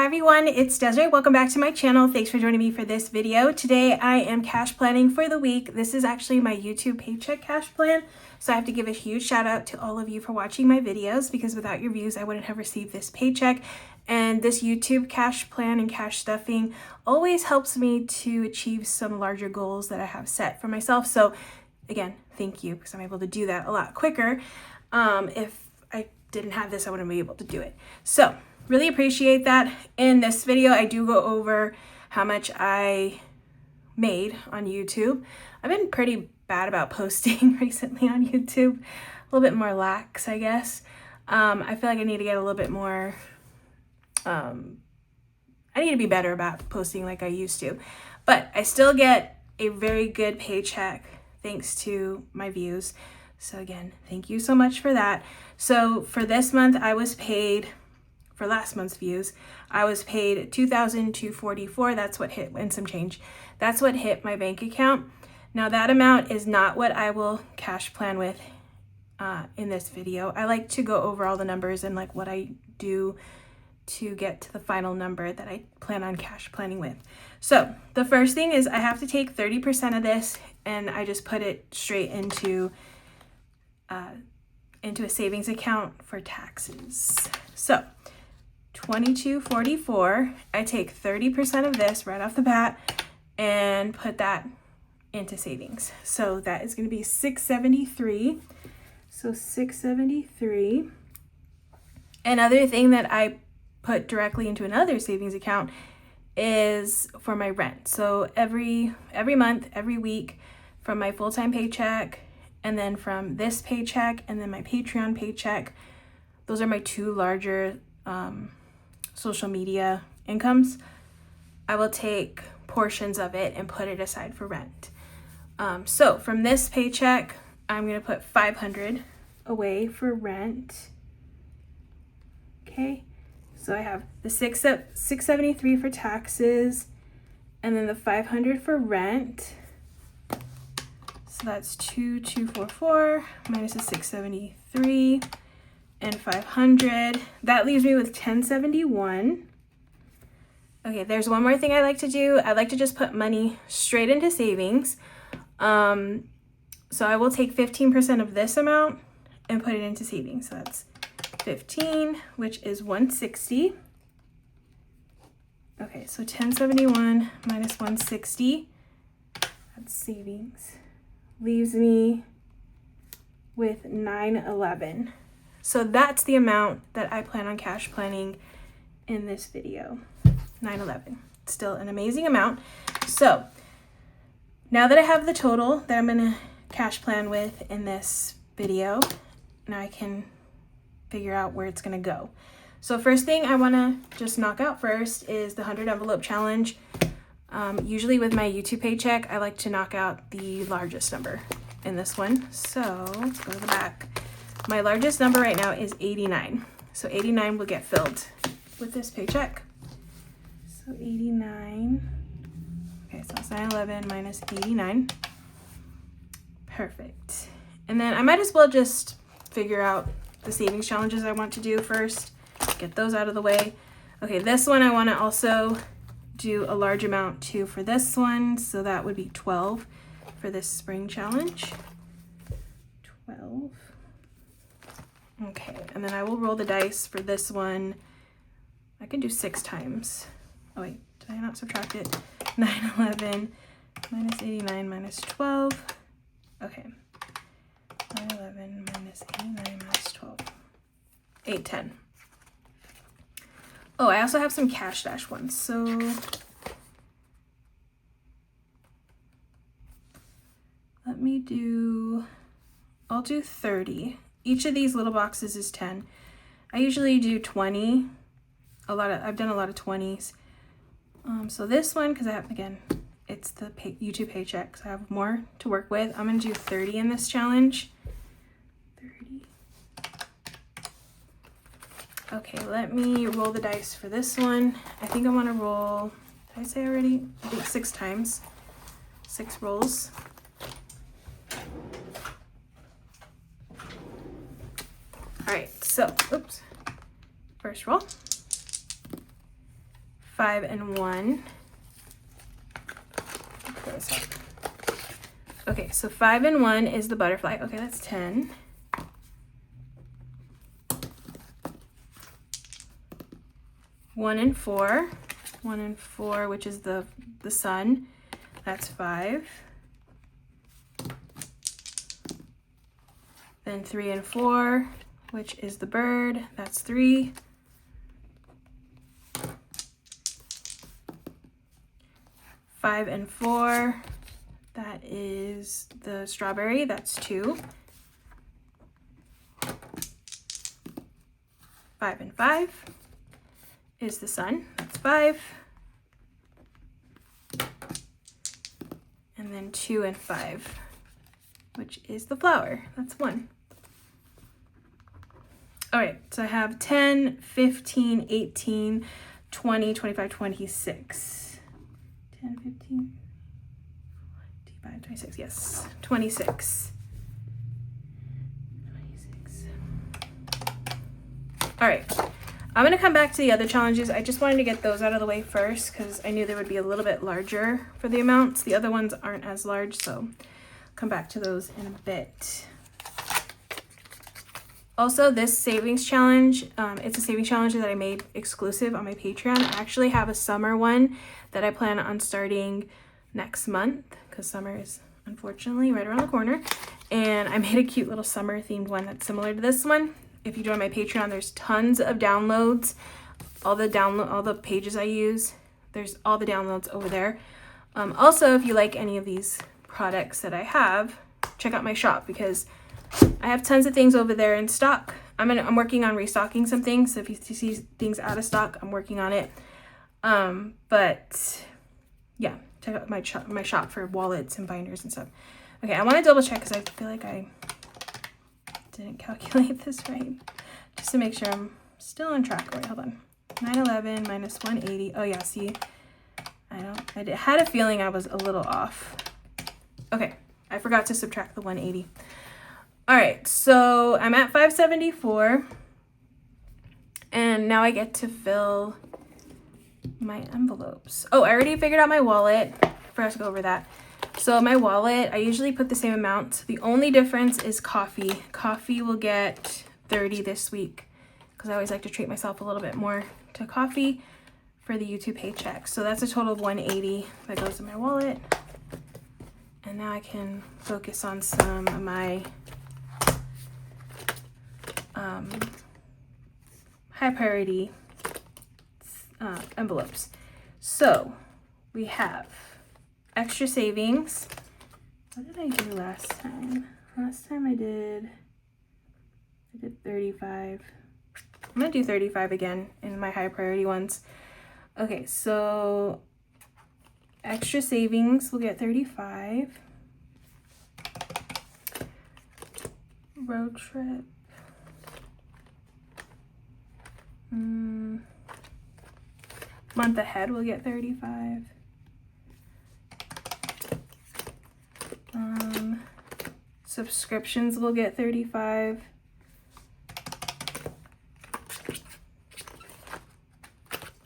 Hi everyone, it's Desiree. Welcome back to my channel. Thanks for joining me for this video. Today I am cash planning for the week. This is actually my YouTube paycheck cash plan. So I have to give a huge shout out to all of you for watching my videos because without your views, I wouldn't have received this paycheck. And this YouTube cash plan and cash stuffing always helps me to achieve some larger goals that I have set for myself. So again, thank you because I'm able to do that a lot quicker. If I didn't have this, I wouldn't be able to do it. So really appreciate that. In this video, I do go over how much I made on YouTube. I've been pretty bad about posting recently on YouTube. A little bit more lax, I guess. I feel like I need to get a little bit more, I need to be better about posting like I used to. But I still get a very good paycheck thanks to my views. So again, thank you so much for that. So for this month, I was paid, for last month's views, I was paid $2,244. That's what hit, and some change. That's what hit my bank account. Now that amount is not what I will cash plan with in this video. I like to go over all the numbers and like what I do to get to the final number that I plan on cash planning with. So the first thing is I have to take 30% of this and I just put it straight into a savings account for taxes. So $22.44, I take 30% of this right off the bat and put that into savings. So that is going to be $673. So $673. Another thing that I put directly into another savings account is for my rent. So every month, every week, from my full-time paycheck, and then from this paycheck, and then my Patreon paycheck, those are my two larger social media incomes. I will take portions of it and put it aside for rent. So from this paycheck, I'm gonna put $500 away for rent. Okay, so I have the $673 for taxes, and then the $500 for rent. So that's $2,244 minus the $673 and $500. That leaves me with $1,071. Okay, there's one more thing I like to do. I like to just put money straight into savings. So I will take 15% of this amount and put it into savings. So that's 15, which is $160. Okay, so $1,071 minus $160, that's savings, leaves me with $911. So that's the amount that I plan on cash planning in this video, $911. Still an amazing amount. So now that I have the total that I'm gonna cash plan with in this video, now I can figure out where it's gonna go. So first thing I wanna just knock out first is the 100 envelope challenge. Usually with my YouTube paycheck, I like to knock out the largest number in this one. So let's go to the back. My largest number right now is 89. So 89 will get filled with this paycheck. So 89, okay, so it's 911 minus 89. Perfect. And then I might as well just figure out the savings challenges I want to do first, get those out of the way. Okay, this one I want to also do a large amount too for this one, so that would be 12 for this spring challenge. 12. Okay, and then I will roll the dice for this one. I can do 6 times. Oh wait, did I not subtract it? 911 minus 89 minus 12. Okay. 911 minus 89 minus 12. 810. Oh, I also have some cash dash ones. So let me do, I'll do 30. Each of these little boxes is 10. I usually do 20. I've done a lot of 20s. So this one, because I have, again, it's the YouTube paycheck, so I have more to work with. I'm gonna do 30 in this challenge. 30. Okay, let me roll the dice for this one. I think I wanna roll, did I say already? I think 6 times, 6 rolls. All right, so, oops, first roll. 5 and 1. Okay, so 5 and 1 is the butterfly. Okay, that's 10. 1 and 4. 1 and 4, which is the sun. That's 5. Then 3 and 4, which is the bird. That's 3. 5 and 4, that is the strawberry. That's 2. 5 and 5 is the sun. That's 5. And then 2 and 5, which is the flower. That's 1. All right, so I have 10, 15, 18, 20, 25, 26. 10, 15, 25, 26, yes, 26. 26. All right, I'm gonna come back to the other challenges. I just wanted to get those out of the way first because I knew they would be a little bit larger for the amounts. The other ones aren't as large, so come back to those in a bit. Also, this savings challenge, it's a savings challenge that I made exclusive on my Patreon. I actually have a summer one that I plan on starting next month because summer is unfortunately right around the corner. And I made a cute little summer themed one that's similar to this one. If you join my Patreon, there's tons of downloads. All the pages I use, there's all the downloads over there. Also, if you like any of these products that I have, check out my shop because I have tons of things over there in stock. I'm working on restocking some things. So if you see things out of stock, I'm working on it. But yeah, check out my shop for wallets and binders and stuff. Okay, I want to double check because I feel like I didn't calculate this right. Just to make sure I'm still on track. Wait, hold on. 911 minus 180. Oh yeah, see, I had a feeling I was a little off. Okay, I forgot to subtract the 180. All right, so I'm at 574, and now I get to fill my envelopes. Oh, I already figured out my wallet. Forgot to go over that. So my wallet, I usually put the same amount. The only difference is coffee. Coffee will get 30 this week because I always like to treat myself a little bit more to coffee for the YouTube paycheck. So that's a total of 180 that goes in my wallet. And now I can focus on some of my high priority envelopes. So we have extra savings. What did I do last time? Last time I did 35. I'm gonna do 35 again in my high priority ones. Okay, so extra savings will get 35. Road trip. Month ahead will get 35. Subscriptions will get 35.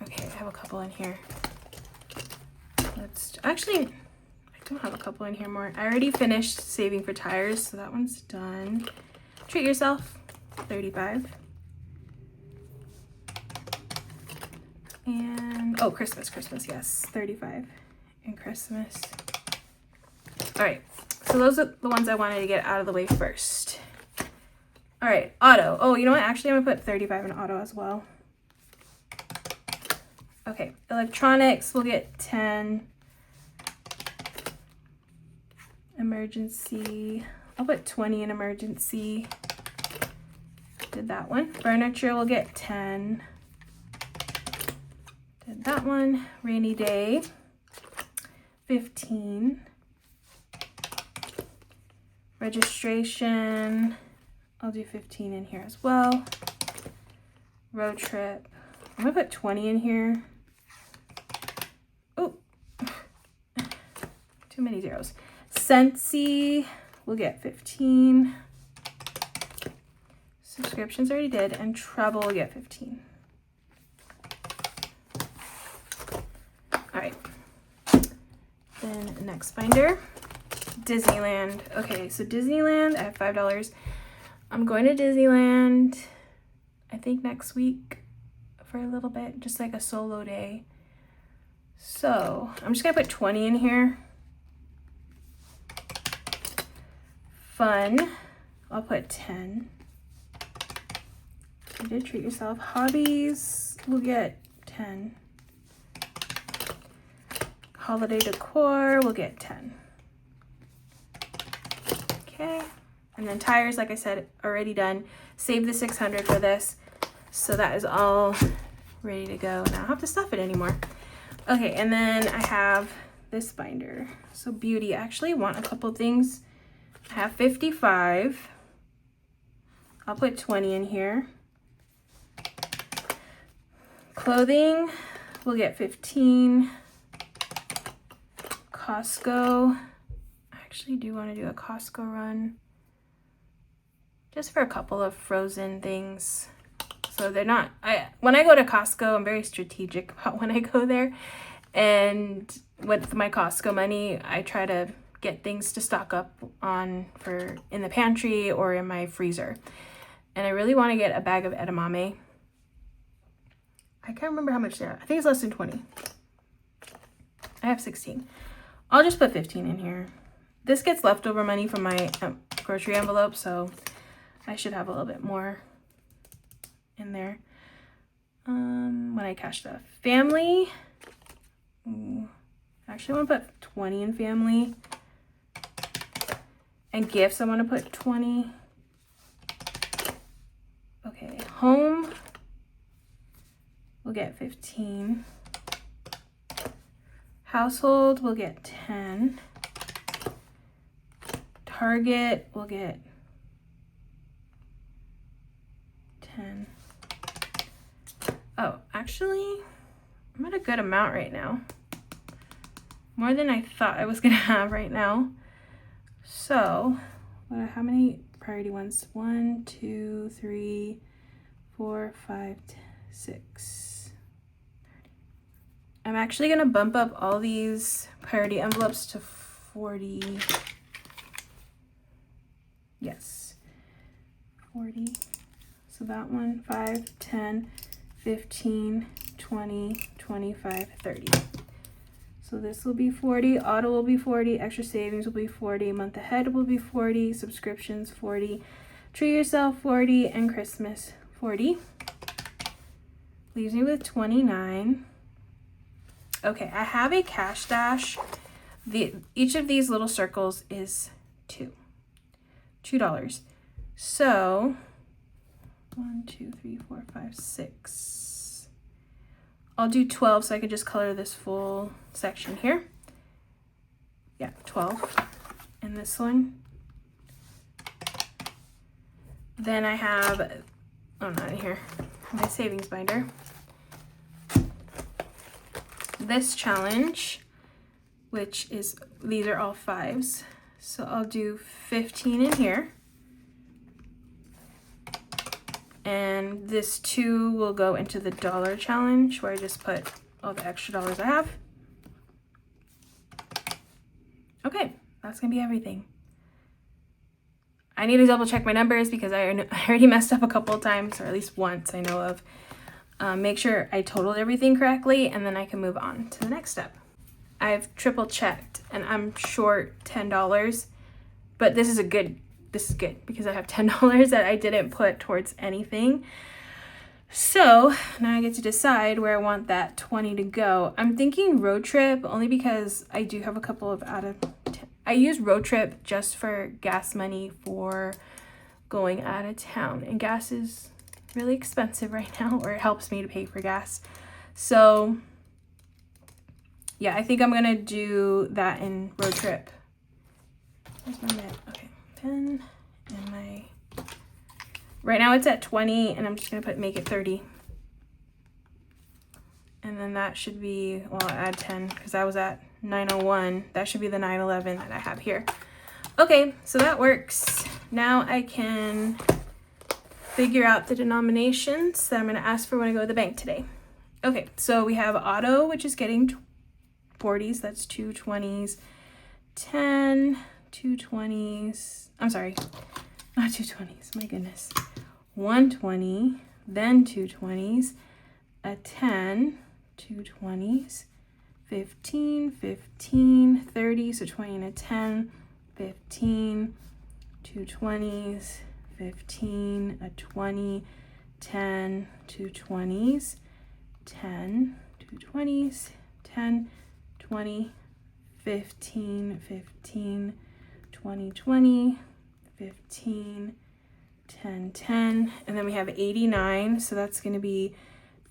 Okay, I have a couple in here. Actually, I don't have a couple in here more. I already finished saving for tires, so that one's done. Treat yourself, 35. And, oh, Christmas, yes, 35 and Christmas. All right, so those are the ones I wanted to get out of the way first. All right, auto. Oh, you know what? Actually, I'm gonna put 35 in auto as well. Okay, electronics will get 10. Emergency, I'll put 20 in emergency. Did that one. Furniture will get 10. Did that one. Rainy day, 15. Registration, I'll do 15 in here as well. Road trip, I'm gonna put 20 in here. Oh, too many zeros. Scentsy, we'll get 15. Subscriptions already did, and travel will get 15. next binder. Disneyland. Okay, so Disneyland, I have $5. I'm going to Disneyland, I think next week for a little bit, just like a solo day. So I'm just gonna put 20 in here. Fun, I'll put 10. You did treat yourself. Hobbies, we'll get 10. Holiday decor, we'll get 10. Okay, and then tires, like I said, already done. Save the 600 for this. So that is all ready to go. Now I don't have to stuff it anymore. Okay, and then I have this binder. So beauty, I actually want a couple things. I have 55. I'll put 20 in here. Clothing, we'll get 15. Costco, I actually do want to do a Costco run just for a couple of frozen things. So they're not, when I go to Costco, I'm very strategic about when I go there. And with my Costco money, I try to get things to stock up on for in the pantry or in my freezer. And I really want to get a bag of edamame. I can't remember how much they are. I think it's less than 20. I have 16. I'll just put 15 in here. This gets leftover money from my grocery envelope, so I should have a little bit more in there when I cash stuff. Family. Ooh, actually, I want to put 20 in family. And gifts, I want to put 20. Okay, home. We'll get 15. Household, we'll get 10. Target, we'll get 10. Oh, actually, I'm at a good amount right now. More than I thought I was gonna have right now. So, how many priority ones? 1, 2, 3, 4, 5, 6. I'm actually gonna bump up all these priority envelopes to 40. Yes, 40. So that one, 5, 10, 15, 20, 25, 30. So this will be 40, auto will be 40, extra savings will be 40, month ahead will be 40, subscriptions 40, treat yourself 40, and Christmas 40. Leaves me with 29. Okay, I have a cash stash. Each of these little circles is $2. So 1, 2, 3, 4, 5, 6. I'll do 12 so I can just color this full section here. Yeah, 12. And this one. Then I have, oh, not in here, my savings binder. This challenge, which is, these are all 5s. So I'll do 15 in here. And this 2 will go into the dollar challenge where I just put all the extra dollars I have. Okay, that's gonna be everything. I need to double check my numbers because I already messed up a couple of times, or at least once I know of. Make sure I totaled everything correctly, and then I can move on to the next step. I've triple checked and I'm short $10, but this is good because I have $10 that I didn't put towards anything. So now I get to decide where I want that 20 to go. I'm thinking road trip only because I do have a couple of I use road trip just for gas money for going out of town, and gas is really expensive right now, or it helps me to pay for gas. So yeah, I think I'm gonna do that in road trip. Where's my mint? Okay, pen and my, right now it's at 20 and I'm just gonna make it 30. And then that should be, well, I'll add 10 because I was at 901. That should be the 911 that I have here. Okay, so that works. Now I can figure out the denominations that I'm gonna ask for when I go to the bank today. Okay, so we have auto, which is getting 40s, that's 2 20s, 10, 2 20s. I'm sorry, not 2 20s, my goodness. 1 20, then 2 20s, a 10, 2 20s, 15, 15, 30, so 20 and a 10, 15, 2 20s, 15, a 20, 10, 2 20s, 10, 2 20s, 10, 20, 15, 15, 20, 20, 15, 10, 10, and then we have 89, so that's going to be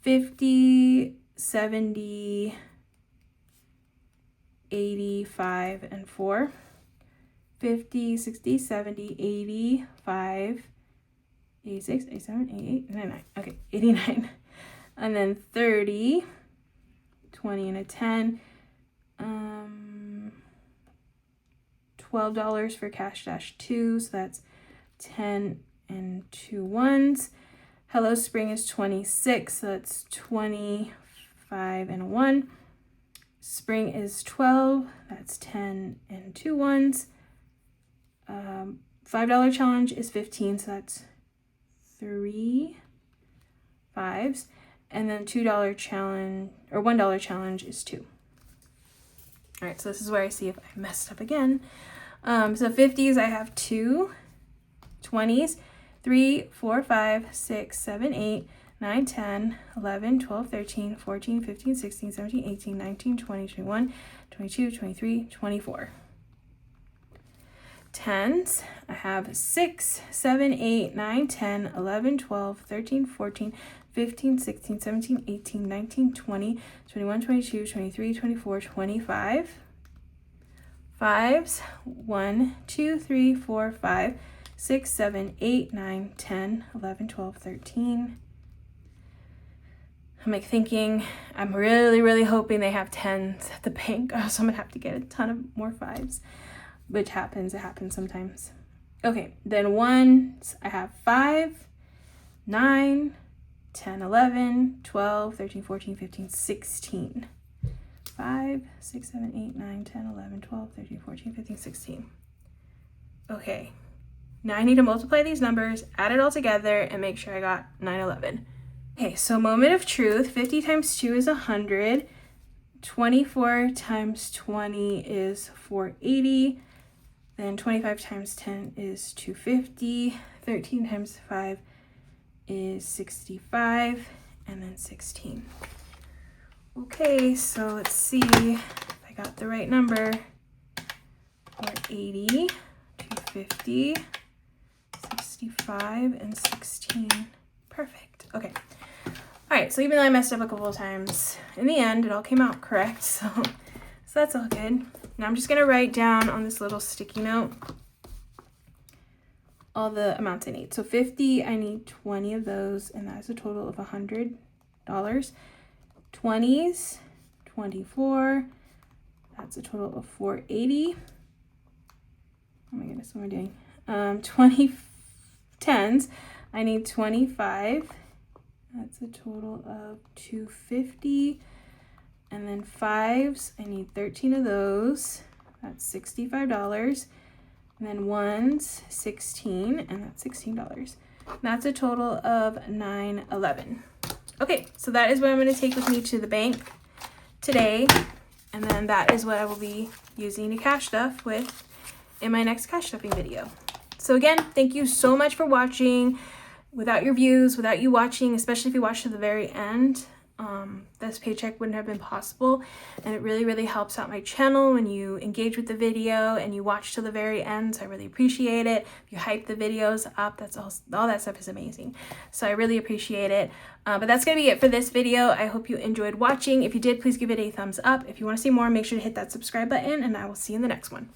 50, 70, 85, and 4. 50, 60, 70, 85, 86, 87, 88, 99. Okay, 89. And then 30, 20 and a 10. $12 for cash dash 2, so that's 10 and 2 ones. Hello Spring is 26, so that's 25 and a 1. Spring is 12, that's 10 and 2 ones. $5 challenge is 15, so that's 3 5s. And then $2 challenge or $1 challenge is 2. All right, so this is where I see if I messed up again. So 50s, I have 2, 20s, 3, 4, 5, 6, 7, 8, 9, 10, 11, 12, 13, 14, 15, 16, 17, 18, 19, 20, 21, 22, 23, 24. 10s, I have 6, 7, 8, 9, 10, 11, 12, 13, 14, 15, 16, 17, 18, 19, 20, 21, 22, 23, 24, 25. 5s, 1, 2, 3, 4, 5, 6, 7, 8, 9, 10, 11, 12, 13. I'm like thinking, I'm really hoping they have 10s at the bank, or else I'm gonna have to get a ton of more 5s, which happens, it happens sometimes. Okay, then 1s, I have 5, 9, 10, 11, 12, 13, 14, 15, 16. 5, 6, 7, 8, 9, 10, 11, 12, 13, 14, 15, 16. Okay, now I need to multiply these numbers, add it all together, and make sure I got 911. Okay, so moment of truth, 50 times 2 is 100, 24 times 20 is 480, then 25 times 10 is 250, 13 times 5 is 65, and then 16. Okay, so let's see if I got the right number. 480, 250, 65, and 16. Perfect. Okay. All right, so even though I messed up a couple of times, in the end, it all came out correct. So that's all good. Now I'm just going to write down on this little sticky note all the amounts I need. So 50, I need 20 of those, and that's a total of $100. 20s, 24, that's a total of 480. Oh my goodness, what am I doing? 20 10s, I need 25. That's a total of 250. And then 5s, I need 13 of those. That's $65. And then 1s, 16, and that's $16. That's a total of $911. Okay, so that is what I'm going to take with me to the bank today, and then that is what I will be using to cash stuff with in my next cash stuffing video. So again, thank you so much for watching. Without your views, without you watching, especially if you watch to the very end, this paycheck wouldn't have been possible, and it really helps out my channel when you engage with the video and you watch to the very end. So I really appreciate it. If you hype the videos up, that's all that stuff is amazing, so I really appreciate it. But that's gonna be it for this video. I hope you enjoyed watching. If you did, please give it a thumbs up. If you want to see more, make sure to hit that subscribe button, and I will see you in the next one.